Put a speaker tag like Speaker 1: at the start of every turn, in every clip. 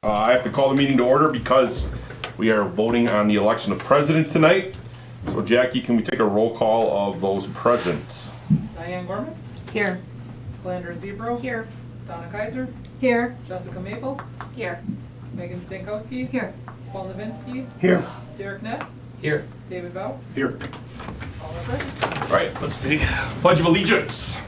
Speaker 1: I have to call the meeting to order because we are voting on the election of president tonight. So Jackie, can we take a roll call of those present?
Speaker 2: Diane Gorman,
Speaker 3: Here.
Speaker 2: Calandra Zebro,
Speaker 3: Here.
Speaker 2: Donna Kaiser,
Speaker 3: Here.
Speaker 2: Jessica Maple,
Speaker 3: Here.
Speaker 2: Megan Stankowski,
Speaker 3: Here.
Speaker 2: Paul Nowinski,
Speaker 4: Here.
Speaker 2: Derek Nest,
Speaker 5: Here.
Speaker 2: David Bell,
Speaker 4: Here.
Speaker 2: all are present.
Speaker 1: All right, let's take Pledge of Allegiance.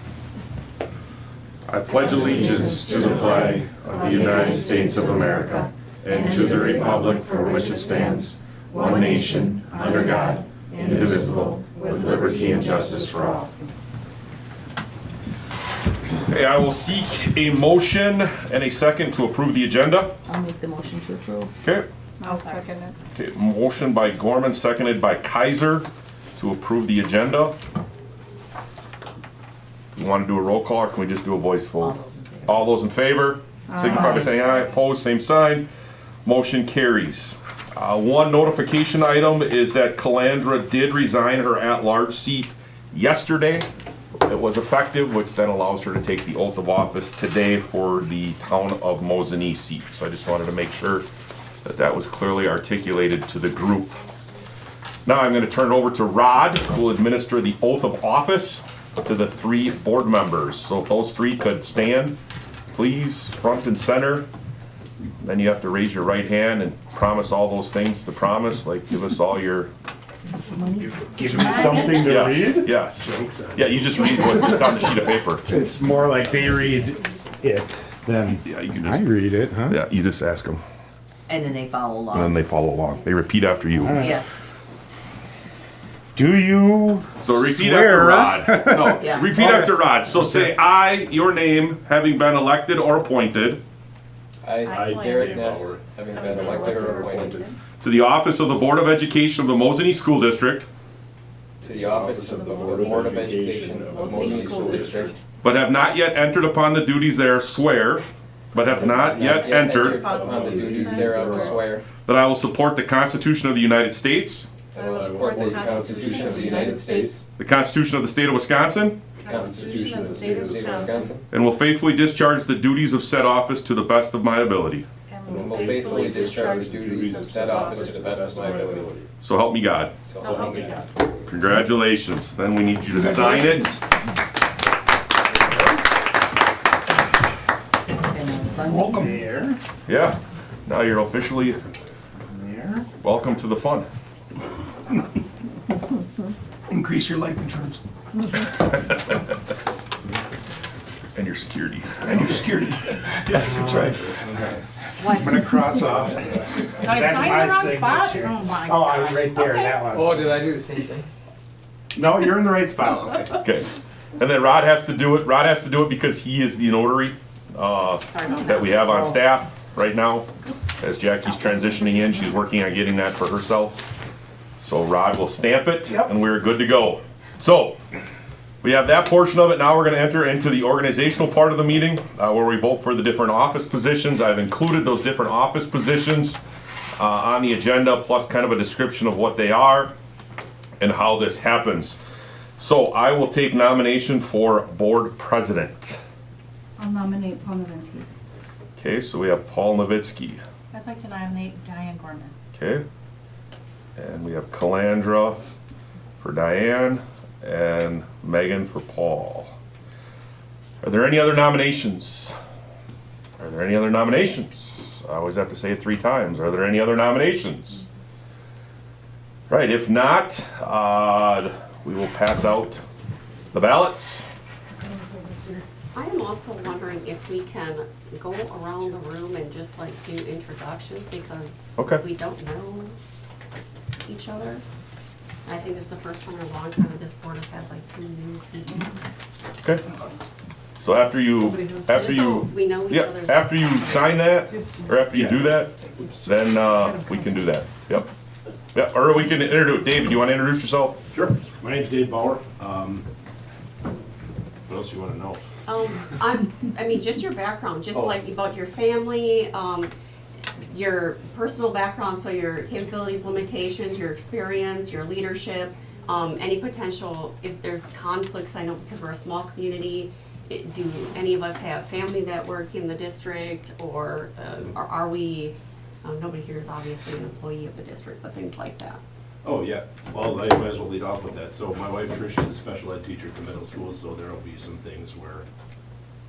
Speaker 1: I pledge allegiance to the flag of the United States of America and to the republic for which it stands, one nation, under God, indivisible, with liberty and justice for all. Okay, I will seek a motion and a second to approve the agenda.
Speaker 3: I'll make the motion to approve.
Speaker 1: Okay,
Speaker 2: I'll second it.
Speaker 1: okay, motion by Gorman, seconded by Kaiser to approve the agenda. You want to do a roll call or can we just do a voice vote?
Speaker 3: All those in favor?
Speaker 1: All those in favor? Signify by saying aye. Opposed, same sign. Motion carries. One notification item is that Calandra did resign her at-large seat yesterday. It was effective, which then allows her to take the oath of office today for the town of Mosinee seat. So I just wanted to make sure that that was clearly articulated to the group. Now I'm going to turn it over to Rod, who will administer the oath of office to the three board members. So if those three could stand, please, front and center. Then you have to raise your right hand and promise all those things to promise, like give us all your...
Speaker 4: Give me something to
Speaker 1: Yes,
Speaker 4: read?
Speaker 1: yes. Yeah, you just read what's on the sheet of paper.
Speaker 4: It's more like they read it than
Speaker 1: Yeah, you can
Speaker 4: I
Speaker 1: just,
Speaker 4: read it, huh?
Speaker 1: yeah, you just ask them,
Speaker 3: And then they follow
Speaker 1: and then
Speaker 3: along.
Speaker 1: they follow along. They repeat after you.
Speaker 3: Yes.
Speaker 4: Do you
Speaker 1: So repeat
Speaker 4: swear
Speaker 1: after Rod. No,
Speaker 3: Yeah.
Speaker 1: repeat after Rod. So say I, your name, having been elected or appointed
Speaker 5: I, Derek Nest, having been elected or appointed
Speaker 1: to the office of the Board of Education of the Mosinee School District,
Speaker 5: to the office of the Board of Education of Mosinee School District,
Speaker 1: but have not yet entered upon the duties there, swear, but have not yet entered,
Speaker 5: upon the duties thereof, swear
Speaker 1: that I will support the Constitution of the United States,
Speaker 5: that I will support the Constitution of the United States,
Speaker 1: the Constitution of the State of Wisconsin,
Speaker 5: the Constitution of the State of Wisconsin,
Speaker 1: and will faithfully discharge the duties of said office to the best of my ability.
Speaker 5: and will faithfully discharge the duties of said office to the best of my ability.
Speaker 1: So help me God.
Speaker 5: So help me God.
Speaker 1: Congratulations. Then we need you to sign it.
Speaker 4: welcome there?
Speaker 1: Yeah. Now you're officially
Speaker 4: There.
Speaker 1: welcome to the fun.
Speaker 6: Increase your life insurance
Speaker 1: And your security.
Speaker 6: and your security. Yes, that's right.
Speaker 4: I'm gonna cross off.
Speaker 2: Did I
Speaker 4: That's
Speaker 2: sign
Speaker 4: my
Speaker 2: the wrong spot?
Speaker 4: signature.
Speaker 2: Oh my
Speaker 4: Oh,
Speaker 2: God.
Speaker 4: I'm right there,
Speaker 2: Okay.
Speaker 4: that one.
Speaker 5: Oh, did I do the same thing?
Speaker 4: No, you're in the right spot.
Speaker 1: Okay. And then Rod has to do it. Rod has to do it because he is the notary that we have on staff right now. As Jackie's transitioning in, she's working on getting that for herself. So Rod will stamp it and we're good to go. So we have that portion of it. Now we're going to enter into the organizational part of the meeting where we vote for the different office positions. I've included those different office positions on the agenda, plus kind of a description of what they are and how this happens. So I will take nomination for board president.
Speaker 7: I'll nominate Paul Nowinski.
Speaker 1: Okay, so we have Paul Nowinski.
Speaker 7: I'd like to nominate Diane Gorman.
Speaker 1: Okay. And we have Calandra for Diane and Megan for Paul. Are there any other nominations? Are there any other nominations? I always have to say it 3 times. Are there any other nominations? Right, if not, we will pass out the ballots.
Speaker 8: I am also wondering if we can go around the room and just like do introductions because
Speaker 1: Okay.
Speaker 8: we don't know each other. I think this is the first time in a long time that this board has had like 2 new people.
Speaker 1: Okay. So after you,
Speaker 8: Just so we know each
Speaker 1: yeah,
Speaker 8: other's.
Speaker 1: after you sign that, or after you do that, then we can do that. Yep. Yeah, or we can introduce, David, you want to introduce yourself?
Speaker 9: Sure. My name's Dave Bauer. What else you want to know?
Speaker 8: I mean, just your background, just
Speaker 9: Oh.
Speaker 8: like about your family, your personal background, so your capabilities, limitations, your experience, your leadership, any potential, if there's conflicts, I know because we're a small community, do any of us have family that work in the district, or are we, nobody here is obviously an employee of the district, but things like that.
Speaker 9: Oh, yeah. Well, I might as well lead off with that. So my wife Trish is a special ed teacher at the middle school, so there'll be some things where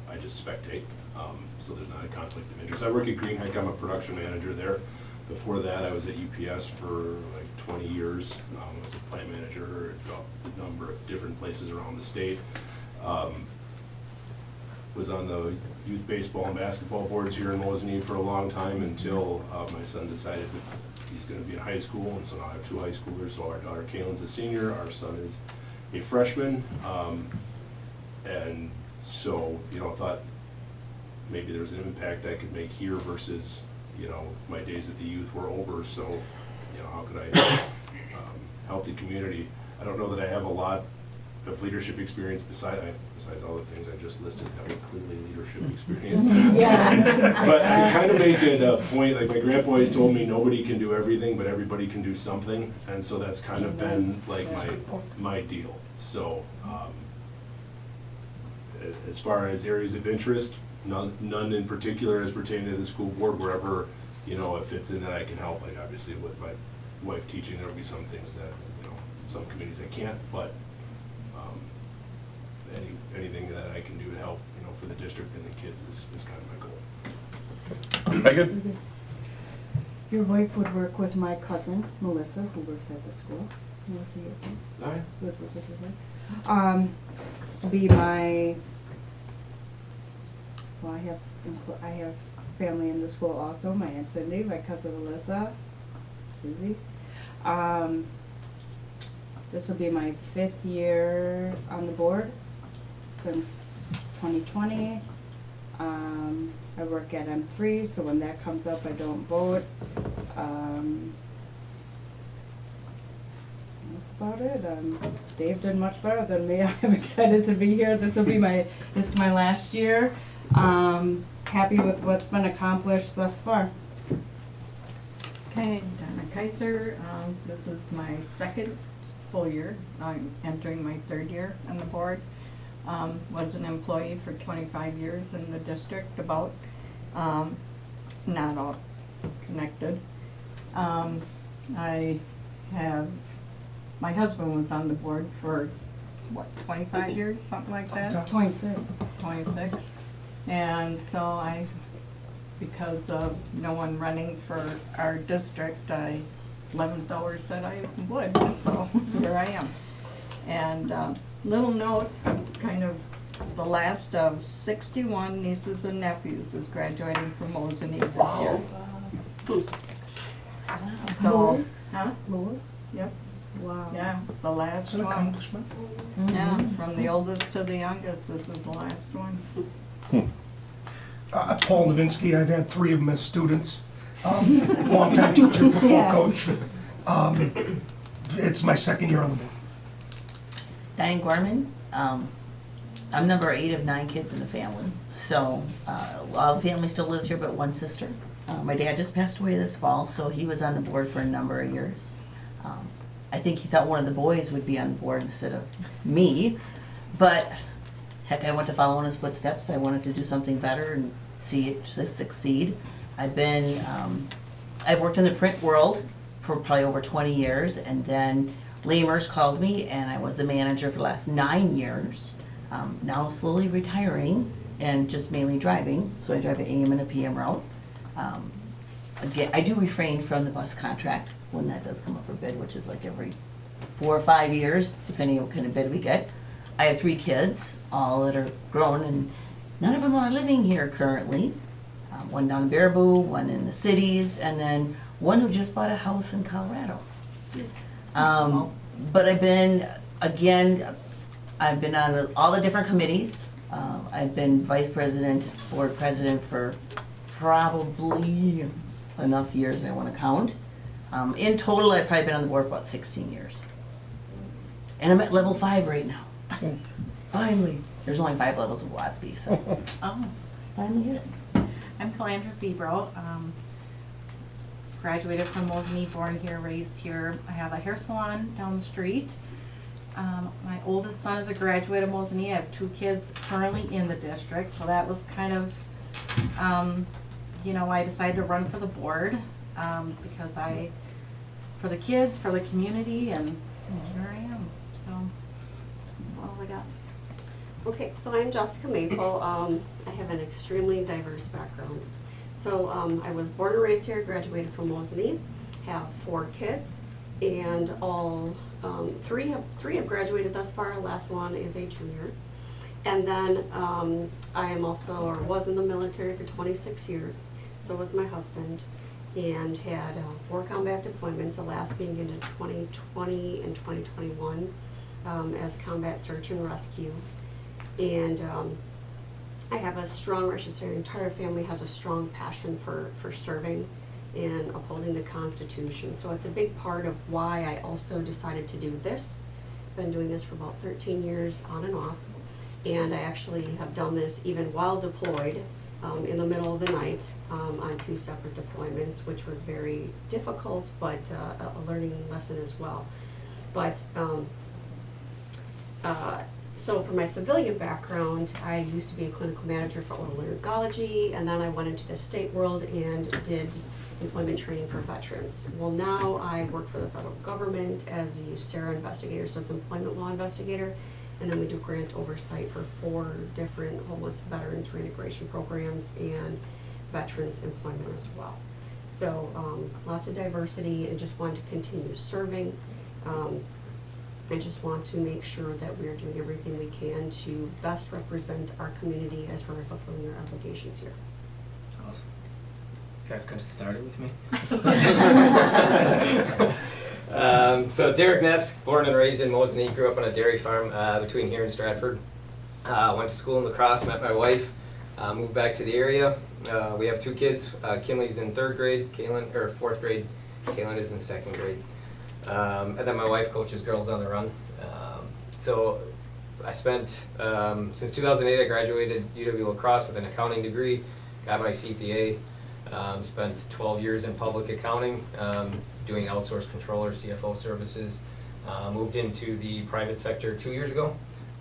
Speaker 9: I just spectate. So there's not a conflict of interest. I work at Green Hike. I'm a production manager there. Before that, I was at UPS for like 20 years. I was a plant manager at a number of different places around the state. Was on the youth baseball and basketball boards here in Mosinee for a long time until my son decided that he's going to be in high school, and so now I have 2 high schoolers. So our daughter Kaylin's a senior, our son is a freshman, and so thought maybe there's an impact I could make here versus my days at the youth were over. So how could I help the community? I don't know that I have a lot of leadership experience besides all the things I just listed that were clearly leadership experience. But I kind of make it a point, like my grandpa always told me, nobody can do everything, but everybody can do something, and so that's kind of been like my deal. So as far as areas of interest, none in particular as pertaining to the school board. Wherever it fits in that I can help. Like obviously with my wife teaching, there'll be some things that some committees I can't, but anything that I can do to help, for the district and the kids is kind of my goal.
Speaker 1: Megan?
Speaker 10: Your wife would work with my cousin, Melissa, who works at the school. Melissa, your friend?
Speaker 9: All right.
Speaker 10: Would work with your wife. This will be my, well, I have family in the school also, my Aunt Cindy, my cousin Alyssa, Susie. This will be my 5th year on the board since 2020. I work at M3, so when that comes up, I don't vote. That's about it. Dave did much better than me. I'm excited to be here. This is my last year. Happy with what's been accomplished thus far.
Speaker 11: Okay, Donna Kaiser. This is my 2nd full year. I'm entering my 3rd year on the board. Was an employee for 25 years in the district, about, not all connected. I have, my husband was on the board for, 25 years, something like that?
Speaker 10: 26.
Speaker 11: 26. And so because of no one running for our district, 11th hour said I would, so here I am. And little note, I'm kind of the last of 61 nieces and nephews is graduating from Mosinee this year. So,
Speaker 10: Louis?
Speaker 11: huh?
Speaker 10: Louis?
Speaker 11: Yep,
Speaker 10: Wow.
Speaker 11: yeah, the last
Speaker 6: It's an
Speaker 11: one.
Speaker 6: accomplishment.
Speaker 11: Yeah, from the oldest to the youngest, this is the last one.
Speaker 6: Paul Novinsky, I've had 3 of them as students. Longtime teacher, football
Speaker 10: Yeah.
Speaker 6: coach. It's my 2nd year on the board.
Speaker 3: Diane Gorman. I'm number 8 of 9 kids in the family. So all the family still lives here but one sister. My dad just passed away this fall, so he was on the board for a number of years. I think he thought one of the boys would be on the board instead of me, but heck, I want to follow in his footsteps. I wanted to do something better and see it succeed. I've worked in the print world for probably over 20 years, and then Lamers called me, and I was the manager for the last 9 years. Now slowly retiring and just mainly driving, so I drive an AM and a PM route. Again, I do refrain from the bus contract when that does come up for bid, which is like every 4 or 5 years, depending on what kind of bid we get. I have 3 kids, all that are grown, and none of them are living here currently. One down in Baraboo, one in the cities, and then one who just bought a house in Colorado. But I've been on all the different committees. I've been vice president, board president for probably enough years I want to count. In total, I've probably been on the board for about 16 years. And I'm at level 5 right now. Finally. There's only 5 levels of WASB, so
Speaker 7: Oh,
Speaker 3: finally hit it.
Speaker 7: I'm Calandra Zebro. Graduated from Mosinee, born here, raised here. I have a hair salon down the street, My oldest son is a graduate of Mosinee. I have 2 kids currently in the district, so that was kind of, I decided to run for the board, because for the kids, for the community, and here I am, so.
Speaker 8: That's all I got. Okay, so I'm Jessica Maple. I have an extremely diverse background. So I was born and raised here, graduated from Mosinee, have 4 kids, and all 3 have graduated thus far. Last one is a junior. And then I am also, or was in the military for 26 years. So was my husband, and had 4 combat deployments, the last being into 2020 and 2021 as combat search and rescue. And I have a strong, or I should say our entire family has a strong passion for serving and upholding the Constitution. So it's a big part of why I also decided to do this. Been doing this for about 13 years on and off. And I actually have done this even while deployed in the middle of the night on 2 separate deployments, which was very difficult, but a learning lesson as well. But so for my civilian background, I used to be a clinical manager for otolaryngology, and then I went into the state world and did employment training for veterans. Well, now I work for the federal government as a USERRA investigator, so it's employment law investigator, and then we do grant oversight for 4 different homeless veterans reintegration programs and veterans employment as well. So lots of diversity, and just want to continue serving. I just want to make sure that we are doing everything we can to best represent our community as we're fulfilling our obligations here.
Speaker 5: Awesome. You guys could have started with me. So Derek Ness, born and raised in Mosinee, grew up on a dairy farm between here and Stratford. Went to school in La Crosse, met my wife, moved back to the area. We have 2 kids. Kinley's in 3rd grade, 4th grade. Kaylin is in 2nd grade. And then my wife coaches girls on the run. So I spent, since 2008, I graduated UW La Crosse with an accounting degree, got my CPA, spent 12 years in public accounting, doing outsourced controller, CFO services. Moved into the private sector 2 years ago,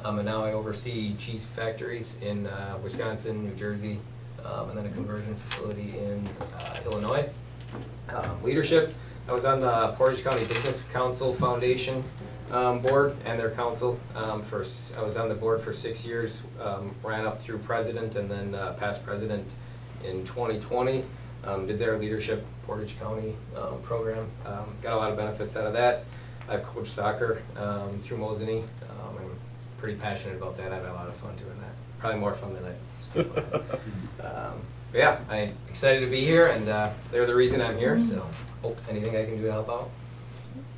Speaker 5: and now I oversee cheese factories in Wisconsin, New Jersey, and then a conversion facility in Illinois. Leadership. I was on the Portage County Business Council Foundation board and their council. I was on the board for 6 years, ran up through president and then past president in 2020. Did their leadership Portage County program. Got a lot of benefits out of that. I've coached soccer through Mosinee. I'm pretty passionate about that. I have a lot of fun doing that. Probably more fun than I expected. But yeah, I'm excited to be here, and they're the reason I'm here, so hope anything I can do to help out.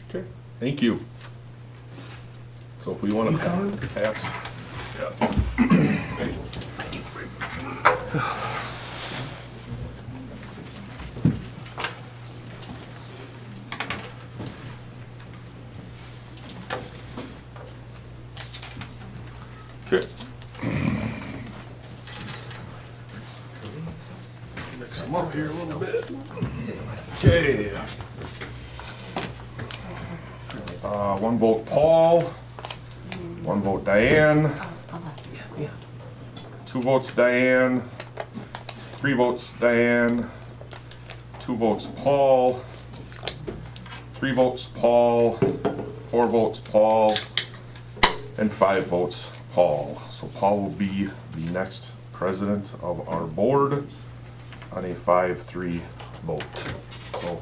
Speaker 1: Okay, thank you. So if we want to pass. Yeah. Okay. Mix them up here a little bit. Okay. 1 vote Paul, 1 vote Diane, 2 votes Diane, 3 votes Diane, 2 votes Paul, 3 votes Paul, 4 votes Paul, and 5 votes Paul. So Paul will be the next president of our board on a 5-3 vote. So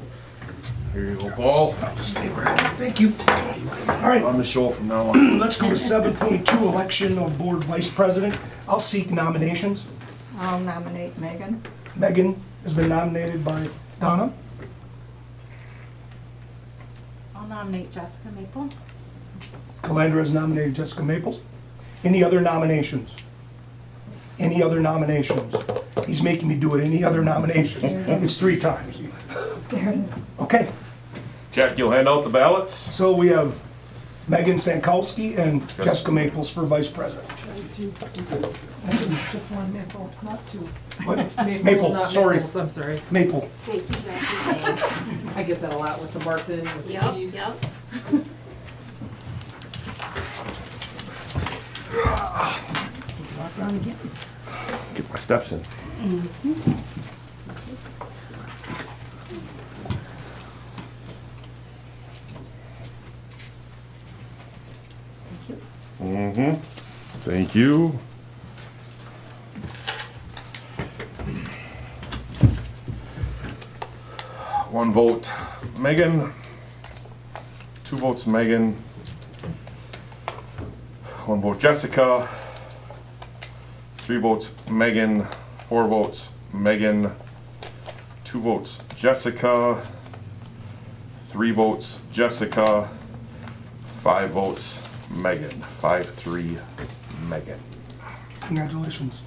Speaker 1: here you go, Paul.
Speaker 6: I'll just stay where I am. Thank you. All right,
Speaker 1: On the show from now on.
Speaker 6: let's go to 7.2, election of board vice president. I'll seek nominations.
Speaker 11: I'll nominate Megan.
Speaker 6: Megan has been nominated by Donna.
Speaker 7: I'll nominate Jessica Maple.
Speaker 6: Calandra has nominated Jessica Maples. Any other nominations? Any other nominations? He's making me do it. Any other nominations? It's 3 times. Okay,
Speaker 1: Jack, you'll hand out the ballots?
Speaker 6: so we have Megan Sankowski and Jessica Maples for vice president.
Speaker 2: Just 1 maple, not 2.
Speaker 6: What?
Speaker 2: Maple,
Speaker 6: Maple,
Speaker 2: not
Speaker 6: sorry.
Speaker 2: maples, I'm sorry.
Speaker 6: Maple.
Speaker 8: Thank you, Jackie.
Speaker 2: I get that a lot with the Martin, with the
Speaker 8: Yep,
Speaker 2: Eve.
Speaker 8: yep.
Speaker 3: Walk around again.
Speaker 1: Get my steps in. Mm-hmm. Thank you. One vote, Megan. Two votes, Megan. One vote, Jessica. Three votes, Megan. Four votes, Megan. Two votes, Jessica. Three votes, Jessica. Five votes, Megan. 5-3, Megan.
Speaker 6: Congratulations.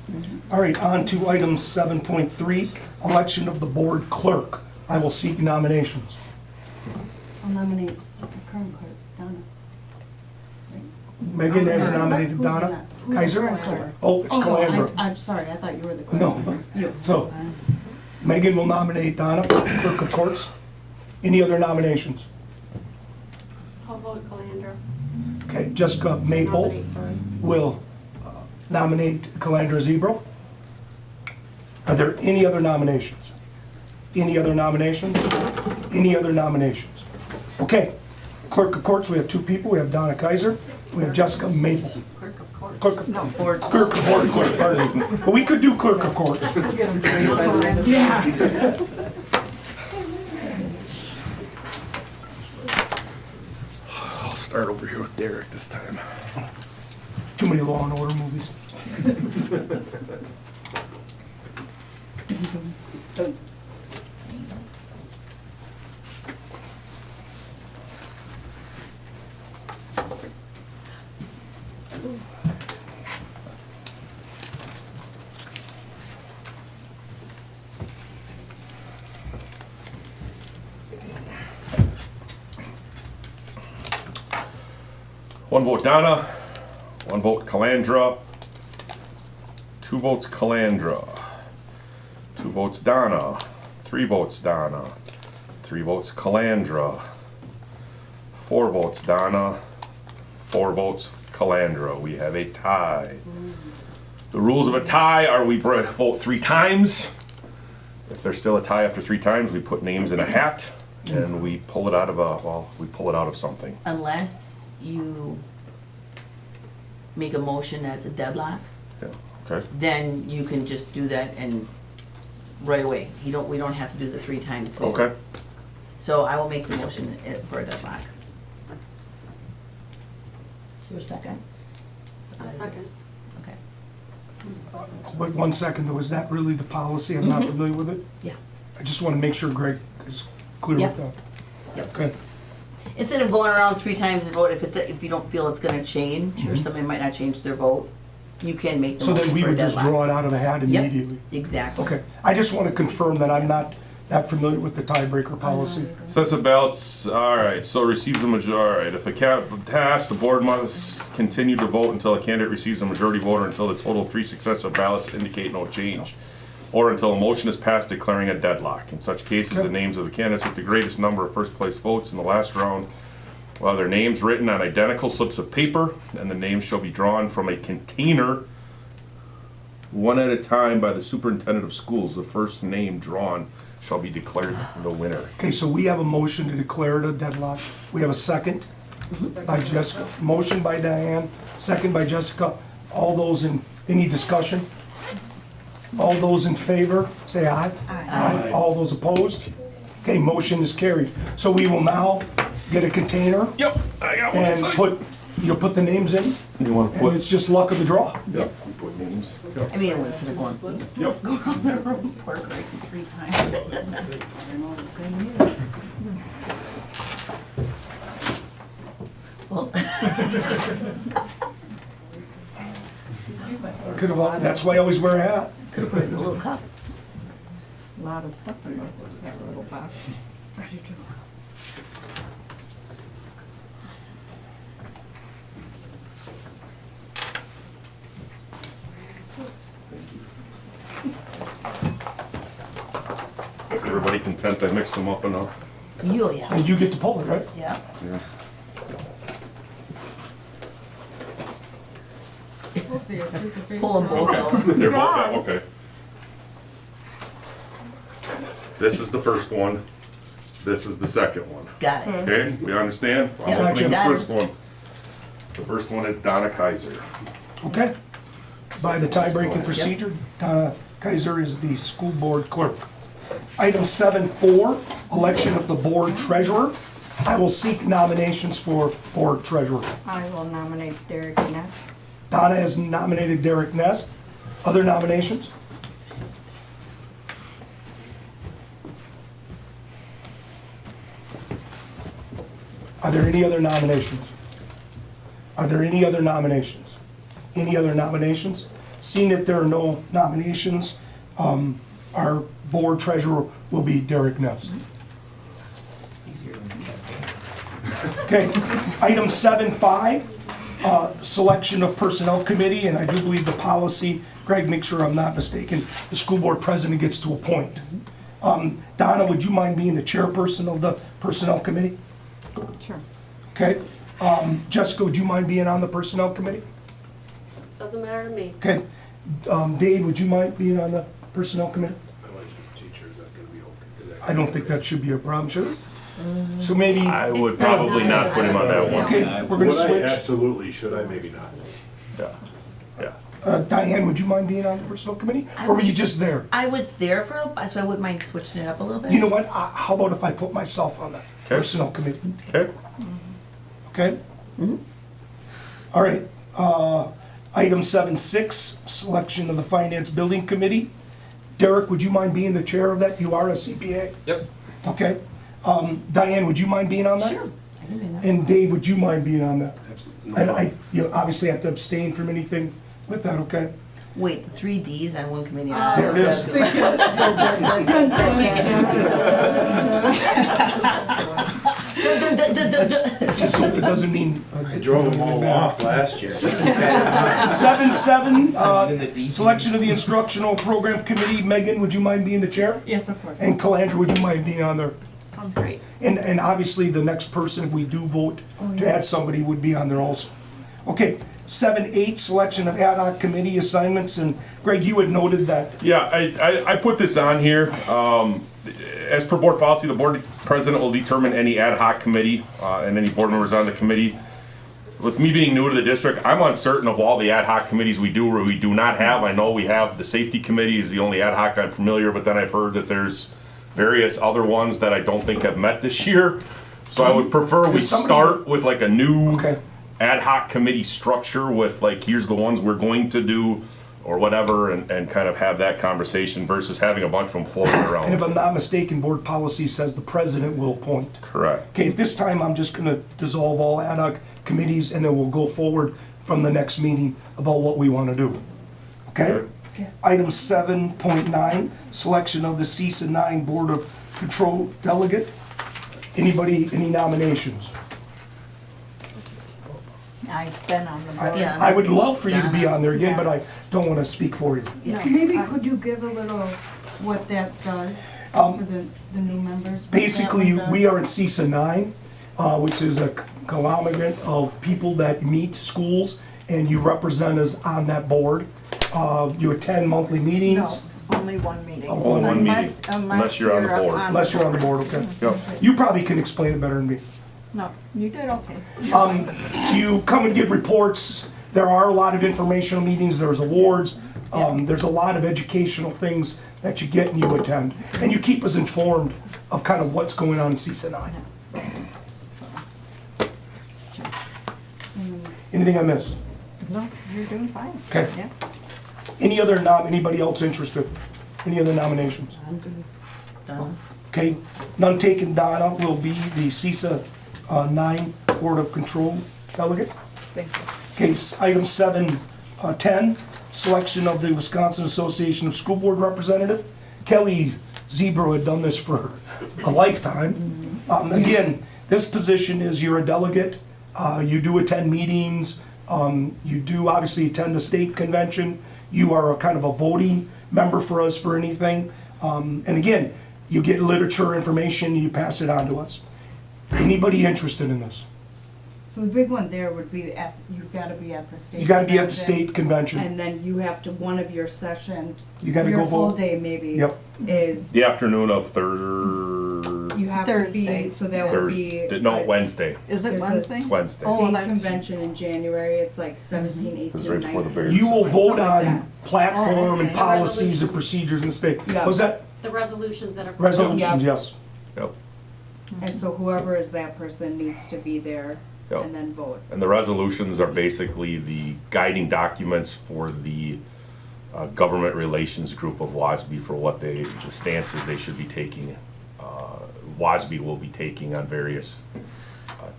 Speaker 6: All right, on to item 7.3, election of the board clerk. I will seek nominations.
Speaker 10: I'll nominate the current clerk, Donna.
Speaker 6: Megan has nominated
Speaker 10: Who's
Speaker 6: Donna
Speaker 10: that? Who's the
Speaker 6: Kaiser.
Speaker 10: current clerk?
Speaker 6: Oh, it's Calandra.
Speaker 10: I'm sorry, I thought you were the clerk.
Speaker 6: No.
Speaker 10: You.
Speaker 6: So, Megan will nominate Donna for clerk of courts. Any other nominations?
Speaker 8: I'll vote Calandra.
Speaker 6: Okay, Jessica Maple
Speaker 8: Nominate, sorry.
Speaker 6: will nominate Calandra Zebro. Are there any other nominations? Any other nominations? Any other nominations? Okay, clerk of courts, we have two people. We have Donna Kaiser. We have Jessica Maple.
Speaker 11: Clerk of courts.
Speaker 6: Clerk of,
Speaker 3: No, board.
Speaker 6: clerk of board clerk, pardon me. But we could do clerk of courts.
Speaker 11: Yeah.
Speaker 1: I'll start over here with Derek this time.
Speaker 6: Too many Law and Order movies.
Speaker 1: One vote Donna, one vote Calandra, two votes Calandra, two votes Donna, three votes Donna, three votes Calandra, four votes Donna, four votes Calandra. We have a tie. The rules of a tie are we vote three times. If there's still a tie after three times, we put names in a hat and we pull it out of we pull it out of something.
Speaker 3: Unless you make a motion as a deadlock,
Speaker 1: Yeah, okay?
Speaker 3: then you can just do that and right away. We don't have to do the three times vote.
Speaker 1: Okay.
Speaker 3: So I will make the motion for a deadlock. Is there a second?
Speaker 8: A second.
Speaker 3: Okay.
Speaker 6: But 1 second though, is that really the policy? I'm not familiar with it.
Speaker 3: Yeah.
Speaker 6: I just want to make sure Greg is clear
Speaker 3: Yep.
Speaker 6: with that.
Speaker 3: Yep.
Speaker 6: Okay.
Speaker 3: Instead of going around three times to vote, if you don't feel it's gonna change, or somebody might not change their vote, you can make the
Speaker 6: So
Speaker 3: motion
Speaker 6: then we
Speaker 3: for a
Speaker 6: would just
Speaker 3: deadlock.
Speaker 6: draw it out of a hat
Speaker 3: Yep.
Speaker 6: immediately?
Speaker 3: Exactly.
Speaker 6: Okay, I just want to confirm that I'm not that familiar with the tiebreaker policy.
Speaker 1: Sets of ballots, all right, so receives a majority. All right, if a can't pass, the board must continue to vote until a candidate receives a majority vote or until the total of three successive ballots indicate no change, or until a motion is passed declaring a deadlock. In such cases, the names of the candidates with the greatest number of first place votes in the last round will have their names written on identical slips of paper, and the names shall be drawn from a container one at a time by the superintendent of schools. The first name drawn shall be declared the winner.
Speaker 6: Okay, so we have a motion to declare it a deadlock. We have a second by Jessica, motion by Diane, second by Jessica. All those in, any discussion? All those in favor, say aye.
Speaker 3: Aye.
Speaker 6: All those opposed? Okay, motion is carried. So we will now get a container
Speaker 1: Yep, I got one
Speaker 6: and
Speaker 1: inside.
Speaker 6: you'll put the names in,
Speaker 1: You want to
Speaker 6: and
Speaker 1: put?
Speaker 6: it's just luck of the draw.
Speaker 1: Yep, we put names.
Speaker 3: I mean, instead of going,
Speaker 1: Yep.
Speaker 3: go around the room, pork right three times. I don't know what it's gonna do. Well,
Speaker 6: Could have, that's why I always wear a hat.
Speaker 3: could have put it in a little cup.
Speaker 11: A lot of stuff in that little box.
Speaker 1: Everybody content I mixed them up enough?
Speaker 3: Yeah.
Speaker 6: And you get to pull it, right?
Speaker 3: Yeah.
Speaker 1: Yeah.
Speaker 10: Both the anticipation.
Speaker 3: Pull them both out.
Speaker 1: They're both out, okay. This is the first one. This is the second one.
Speaker 3: Got it.
Speaker 1: Okay, we understand? I'm
Speaker 3: Yeah,
Speaker 1: opening the
Speaker 3: got it.
Speaker 1: first one. The first one is Donna Kaiser.
Speaker 6: Okay. By the tie-breaking procedure, Donna Kaiser is the school board clerk. Item 7.4, election of the board treasurer. I will seek nominations for board treasurer.
Speaker 11: I will nominate Derek Ness.
Speaker 6: Donna has nominated Derek Ness. Other nominations? Are there any other nominations? Are there any other nominations? Any other nominations? Seeing that there are no nominations, our board treasurer will be Derek Ness. Okay, item 7.5, selection of personnel committee, and I do believe the policy, Greg, make sure I'm not mistaken, the school board president gets to appoint. Donna, would you mind being the chairperson of the personnel committee?
Speaker 11: Sure.
Speaker 6: Okay, Jessica, would you mind being on the personnel committee?
Speaker 8: Doesn't matter to me.
Speaker 6: Okay, Dave, would you mind being on the personnel committee?
Speaker 9: My wife's a teacher, is that gonna be okay? Is that-
Speaker 6: I don't think that should be a problem, should it? So maybe,
Speaker 1: I would probably not put him on that one.
Speaker 6: okay, we're gonna
Speaker 9: Would I?
Speaker 6: switch.
Speaker 9: Absolutely, should I? Maybe not.
Speaker 1: Yeah, yeah.
Speaker 6: Diane, would you mind being on the personnel committee? Or were you just there?
Speaker 3: I was there for, so I wouldn't mind switching it up a little bit.
Speaker 6: You know what, how about if I put myself on the personnel committee?
Speaker 1: Okay,
Speaker 6: Okay? All right, item 7.6, selection of the finance building committee. Derek, would you mind being the chair of that? You are a CPA.
Speaker 5: Yep.
Speaker 6: Okay. Diane, would you mind being on that?
Speaker 3: Sure. I can do that.
Speaker 6: And Dave, would you mind being on that?
Speaker 9: Absolutely.
Speaker 6: And you obviously have to abstain from anything with that, okay?
Speaker 3: Wait, 3 Ds on one committee.
Speaker 6: There it is. Just hope it doesn't mean.
Speaker 4: I drove them all off last year.
Speaker 6: 7.7, selection of the instructional program committee. Megan, would you mind being the chair?
Speaker 10: Yes, of course.
Speaker 6: And Calandra, would you mind being on there?
Speaker 10: Sounds great.
Speaker 6: And obviously, the next person, if we do vote to add somebody, would be on there also. Okay, 7.8, selection of ad hoc committee assignments, and Greg, you had noted that.
Speaker 1: Yeah, I put this on here. As per board policy, the board president will determine any ad hoc committee and any board members on the committee. With me being new to the district, I'm uncertain of all the ad hoc committees we do or we do not have. I know we have the safety committee is the only ad hoc I'm familiar, but then I've heard that there's various other ones that I don't think have met this year. So I would prefer we
Speaker 6: Does somebody-
Speaker 1: start with like a new
Speaker 6: Okay.
Speaker 1: ad hoc committee structure with like, here's the ones we're going to do or whatever, and kind of have that conversation versus having a bunch of them floating
Speaker 6: And if
Speaker 1: around.
Speaker 6: I'm not mistaken, board policy says the president will appoint.
Speaker 1: Correct.
Speaker 6: Okay, at this time, I'm just gonna dissolve all ad hoc committees, and then we'll go forward from the next meeting about what we wanna do. Okay? Item 7.9, selection of the CISA 9 Board of Control Delegate. Anybody, any nominations?
Speaker 11: I've been on the board.
Speaker 3: Yeah.
Speaker 6: I would love for you to be
Speaker 3: Donna.
Speaker 6: on there again, but I don't wanna speak for you.
Speaker 10: Maybe could you give a little what that does for the new members? what that
Speaker 6: Basically,
Speaker 10: one does?
Speaker 6: we are in CISA 9, which is a conglomerate of people that meet schools, and you represent us on that board. You attend monthly meetings,
Speaker 11: No, only one meeting.
Speaker 1: Only one
Speaker 11: Unless-
Speaker 1: meeting, unless you're on the board.
Speaker 6: unless you're on the board, okay?
Speaker 1: Yep.
Speaker 6: You probably can explain it better than me.
Speaker 11: No, you did okay.
Speaker 6: You come and give reports, there are a lot of informational meetings, there's awards, there's a lot of educational things that you get and you attend. And you keep us informed of kind of what's going on in CISA 9. Anything I missed?
Speaker 11: No, you're doing fine.
Speaker 6: Okay.
Speaker 11: Yeah.
Speaker 6: Anybody else interested? Any other nominations?
Speaker 3: I'm good. Done.
Speaker 6: Okay, none taken. Donna will be the CISA 9 Board of Control delegate.
Speaker 11: Thank you.
Speaker 6: Okay, item 7.10, selection of the Wisconsin Association of School Board Representative. Kelly Zebro had done this for a lifetime. Again, this position is you're a delegate, you do attend meetings, you do obviously attend the state convention, you are a kind of a voting member for us for anything. And again, you get literature information, you pass it on to us. Anybody interested in this?
Speaker 10: So the big one there would be you've gotta be at the state.
Speaker 6: You gotta be at the
Speaker 10: convention,
Speaker 6: state convention.
Speaker 10: And then you have to, one of your sessions,
Speaker 6: You gotta
Speaker 10: your
Speaker 6: go
Speaker 10: full
Speaker 6: vote.
Speaker 10: day maybe,
Speaker 6: Yep.
Speaker 10: is,
Speaker 1: The afternoon of Thursday,
Speaker 10: you have to
Speaker 11: Thursday.
Speaker 10: be, so that would be.
Speaker 1: no, Wednesday.
Speaker 11: Is
Speaker 10: There's
Speaker 11: it
Speaker 10: a-
Speaker 11: Wednesday?
Speaker 1: It's Wednesday.
Speaker 11: Oh,
Speaker 10: State
Speaker 11: that's-
Speaker 10: convention in January, it's like 17, 18,
Speaker 1: It's right before the
Speaker 10: 19.
Speaker 1: Bears.
Speaker 6: You will vote
Speaker 10: Something like
Speaker 6: on platform and
Speaker 8: okay.
Speaker 6: policies and procedures in the state.
Speaker 10: Yeah.
Speaker 6: Was that
Speaker 8: The resolutions that are.
Speaker 6: resolutions? Yes.
Speaker 1: Yep.
Speaker 10: And so whoever is that person needs to be there
Speaker 1: Yep.
Speaker 10: and then vote.
Speaker 1: And the resolutions are basically the guiding documents for the government relations group of WASB for what the stances they should be taking. WASB will be taking on various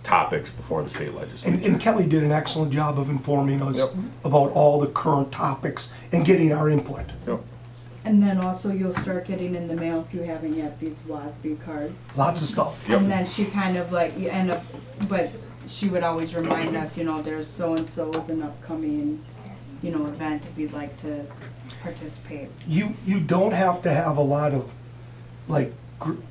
Speaker 1: topics before the state legislature.
Speaker 6: And Kelly did an excellent job of informing us
Speaker 1: Yep.
Speaker 6: about all the current topics and getting our input.
Speaker 1: Yep.
Speaker 10: And then also you'll start getting in the mail if you haven't yet these WASB cards.
Speaker 6: Lots of stuff.
Speaker 1: Yep.
Speaker 10: And then she kind of like, you end up, but she would always remind us, you know, there's so-and-so is an upcoming, you know, event if you'd like to participate.
Speaker 6: You don't have to have a lot of, like,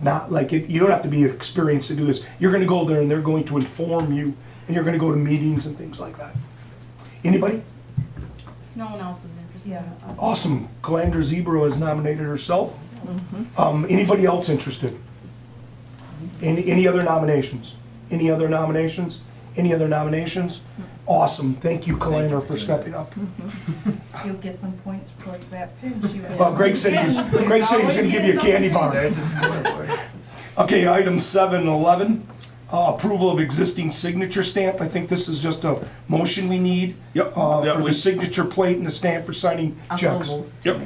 Speaker 6: not like, you don't have to be experienced to do this. You're gonna go there and they're going to inform you, and you're gonna go to meetings and things like that. Anybody?
Speaker 7: If no one else is interested.
Speaker 6: Awesome. Calandra Zebra has nominated herself. Anybody else interested? Any other nominations? Any other nominations? Any other nominations? Awesome. Thank you, Calandra, for stepping up.
Speaker 10: You'll get some points towards that pin.
Speaker 6: Well, Greg said he was gonna give you a candy bar. Okay, item 711, approval of existing signature stamp. I think this is just a motion we need.
Speaker 1: Yep.
Speaker 6: For
Speaker 1: Yeah,
Speaker 6: the
Speaker 1: we-
Speaker 6: signature plate and the stamp for signing checks.
Speaker 3: Also,
Speaker 1: Yep.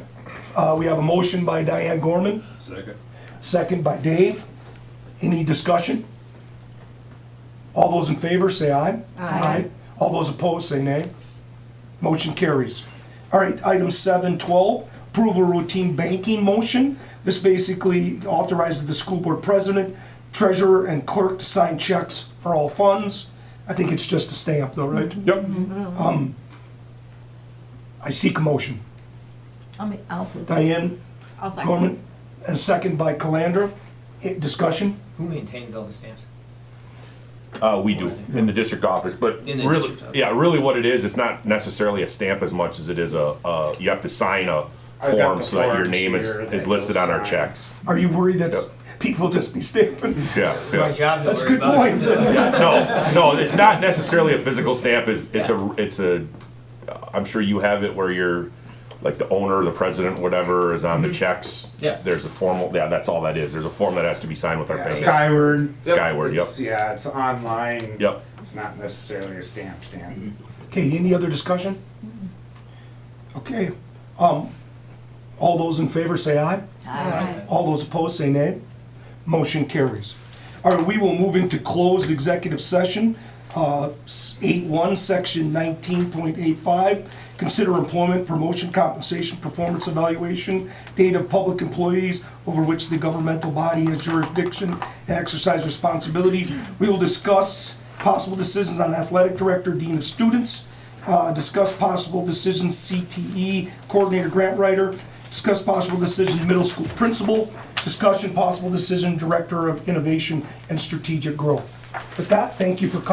Speaker 6: We have a motion by Diane Gorman,
Speaker 9: Second.
Speaker 6: second by Dave. Any discussion? All those in favor, say aye.
Speaker 10: Aye.
Speaker 6: All those opposed, say nay. Motion carries. All right, item 712, approval routine banking motion. This basically authorizes the school board president, treasurer, and clerk to sign checks for all funds. I think it's just a stamp though, right?
Speaker 1: Yep.
Speaker 6: I seek a motion.
Speaker 3: I'll approve.
Speaker 6: Diane
Speaker 7: I'll second.
Speaker 6: Gorman, and a second by Calandra. Discussion?
Speaker 5: Who maintains all the stamps?
Speaker 1: We do, in the district office, but
Speaker 5: In the
Speaker 1: really,
Speaker 5: district office.
Speaker 1: yeah, really what it is, it's not necessarily a stamp as much as it is you have to sign a
Speaker 4: I've got
Speaker 1: form
Speaker 4: the
Speaker 1: so that your
Speaker 4: forms
Speaker 1: name
Speaker 4: here
Speaker 1: is
Speaker 4: that
Speaker 1: listed
Speaker 4: you'll
Speaker 1: on our
Speaker 4: sign.
Speaker 1: checks.
Speaker 6: Are you worried that people just be stamping?
Speaker 1: Yeah,
Speaker 5: It's my
Speaker 1: yeah.
Speaker 5: job to
Speaker 6: That's a
Speaker 5: worry
Speaker 6: good
Speaker 5: about
Speaker 6: point.
Speaker 5: it, so-
Speaker 1: Yeah, no, it's not necessarily a physical stamp, it's a, I'm sure you have it where you're, like the owner, the president, whatever, is on the checks.
Speaker 5: Yeah.
Speaker 1: There's a formal, yeah, that's all that is, there's a form that has to be signed with our
Speaker 4: Yeah,
Speaker 1: bank.
Speaker 4: Skyward.
Speaker 1: Skyward, yep,
Speaker 4: It's, yeah, it's online.
Speaker 1: yep.
Speaker 4: It's not necessarily a stamp.
Speaker 6: Okay, any other discussion? Okay, all those in favor say aye.
Speaker 3: Aye.
Speaker 6: All those opposed say nay. Motion carries. All right, we will move into closed executive session. 8.1, section 19.85. Consider employment, promotion, compensation, performance evaluation, data of public employees over which the governmental body has jurisdiction and exercise responsibility. We will discuss possible decisions on athletic director, dean of students, discuss possible decisions CTE, coordinator, grant writer, discuss possible decision middle school principal, discussion possible decision director of innovation and strategic growth. With that, thank you for coming.